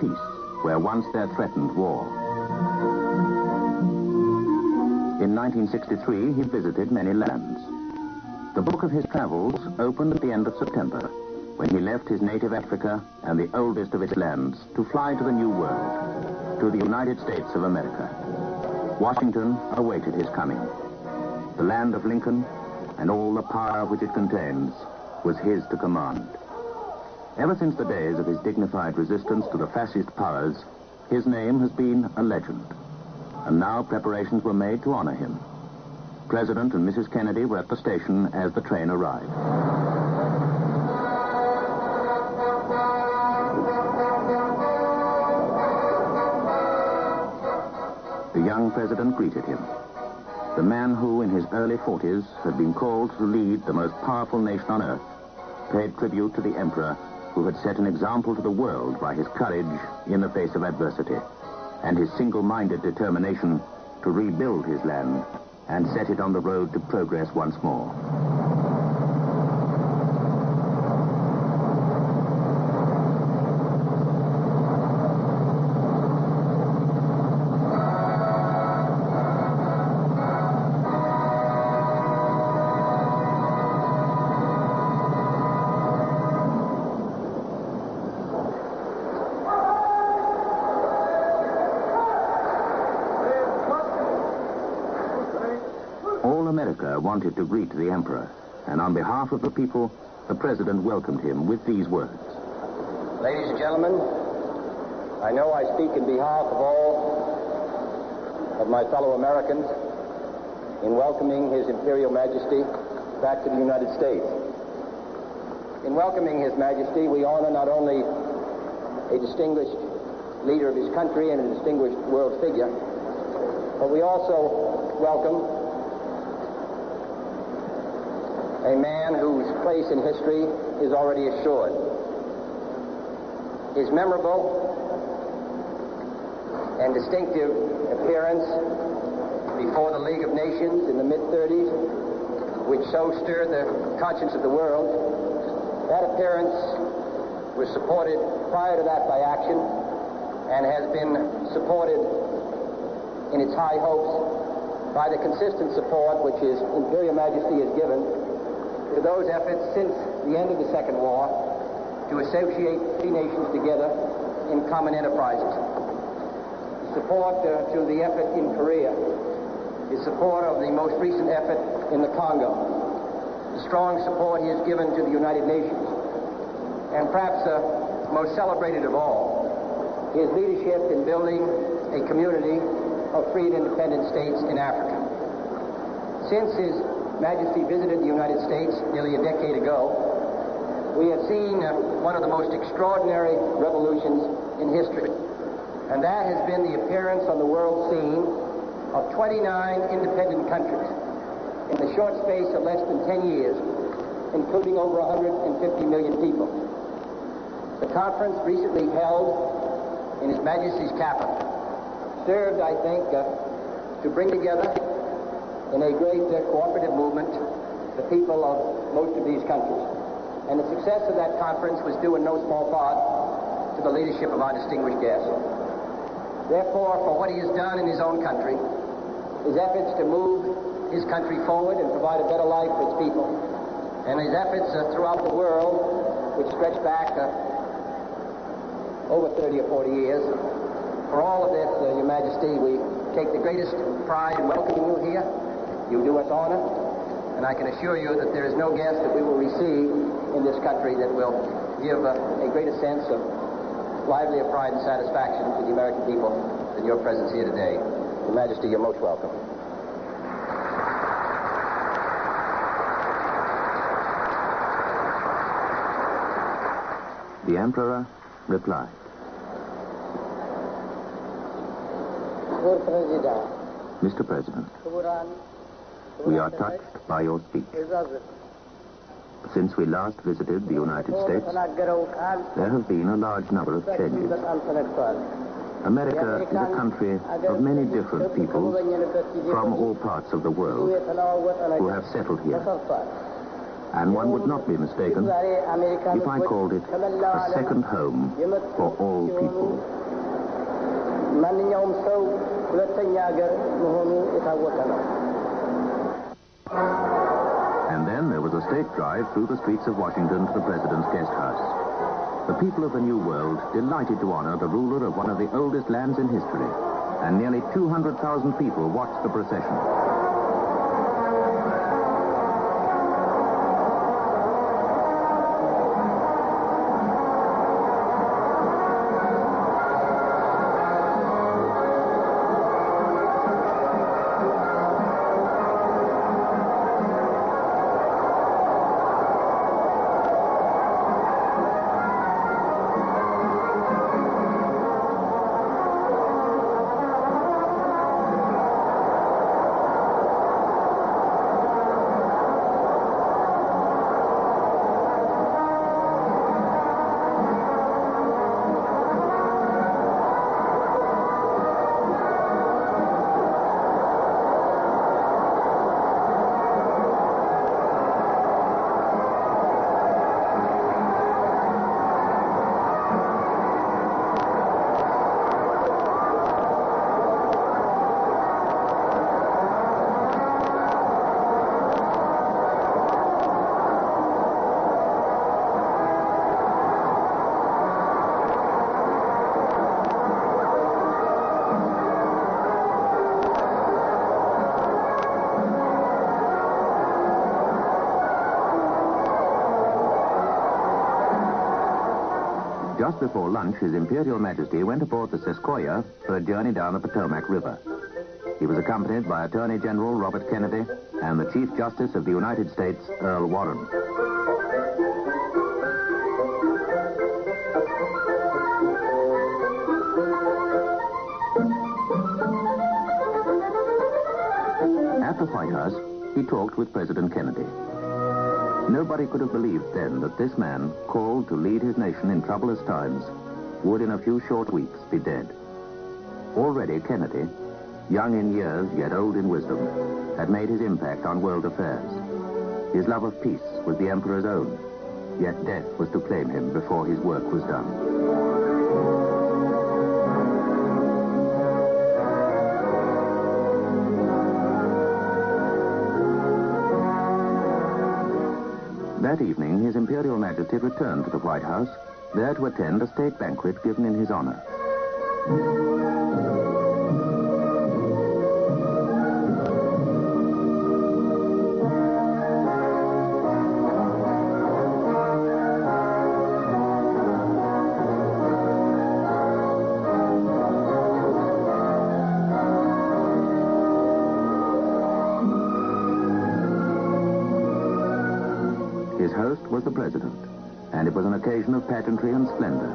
peace where once there threatened war. In 1963, he visited many lands. The book of his travels opened at the end of September, when he left his native Africa and the oldest of its lands to fly to the New World, to the United States of America. Washington awaited his coming. The land of Lincoln and all the power which it contains was his to command. Ever since the days of his dignified resistance to the fascist powers, his name has been a legend. And now preparations were made to honor him. President and Mrs. Kennedy were at the station as the train arrived. The young president greeted him. The man who, in his early 40s, had been called to lead the most powerful nation on earth, paid tribute to the emperor who had set an example to the world by his courage in the face of adversity and his single-minded determination to rebuild his land and set it on the road to progress once more. America wanted to greet the emperor, and on behalf of the people, the president welcomed him with these words. Ladies and gentlemen, I know I speak in behalf of all of my fellow Americans in welcoming His Imperial Majesty back to the United States. In welcoming His Majesty, we honor not only a distinguished leader of his country and a distinguished world figure, but we also welcome a man whose place in history is already assured. His memorable and distinctive appearance before the League of Nations in the mid-30s, which so stirred the conscience of the world, that appearance was supported prior to that by action and has been supported in its high hopes by the consistent support which His Imperial Majesty has given to those efforts since the end of the Second War to associate three nations together in common enterprises. Support to the effort in Korea, the support of the most recent effort in the Congo, the strong support he has given to the United Nations, and perhaps most celebrated of all, his leadership in building a community of free and independent states in Africa. Since His Majesty visited the United States nearly a decade ago, we have seen one of the most extraordinary revolutions in history. And that has been the appearance on the world scene of 29 independent countries in the short space of less than 10 years, including over 150 million people. The conference recently held in His Majesty's capital served, I think, to bring together in a great cooperative movement the people of most of these countries. And the success of that conference was due in no small part to the leadership of our distinguished guest. Therefore, for what he has done in his own country, his efforts to move his country forward and provide a better life for its people, and his efforts throughout the world, which stretch back over 30 or 40 years, for all of this, Your Majesty, we take the greatest pride in welcoming you here. You do us honor, and I can assure you that there is no guest that we will receive in this country that will give a greater sense of livelier pride and satisfaction to the American people than your presence here today. Your Majesty, you're most welcome. The Emperor replied. Mr. President, we are touched by your speech. Since we last visited the United States, there have been a large number of changes. America is a country of many different peoples from all parts of the world who have settled here. And one would not be mistaken if I called it a second home for all people. ማንኛውም ሰው ሁለተኛ ሀገር መሆኑ የታወቀ ነው። And then there was a state drive through the streets of Washington to the president's guest house. The people of the New World delighted to honor the ruler of one of the oldest lands in history, and nearly 200,000 people watched the procession. Just before lunch, His Imperial Majesty went aboard the Sequoia for a journey down the Potomac River. He was accompanied by Attorney General Robert Kennedy and the Chief Justice of the United States, Earl Warren. At the White House, he talked with President Kennedy. Nobody could have believed then that this man, called to lead his nation in troublous times, would in a few short weeks be dead. Already Kennedy, young in years yet old in wisdom, had made his impact on world affairs. His love of peace was the emperor's own, yet death was to claim him before his work was done. That evening, His Imperial Majesty returned to the White House, there to attend a state banquet given in his honor. His host was the president, and it was an occasion of pageantry and splendor.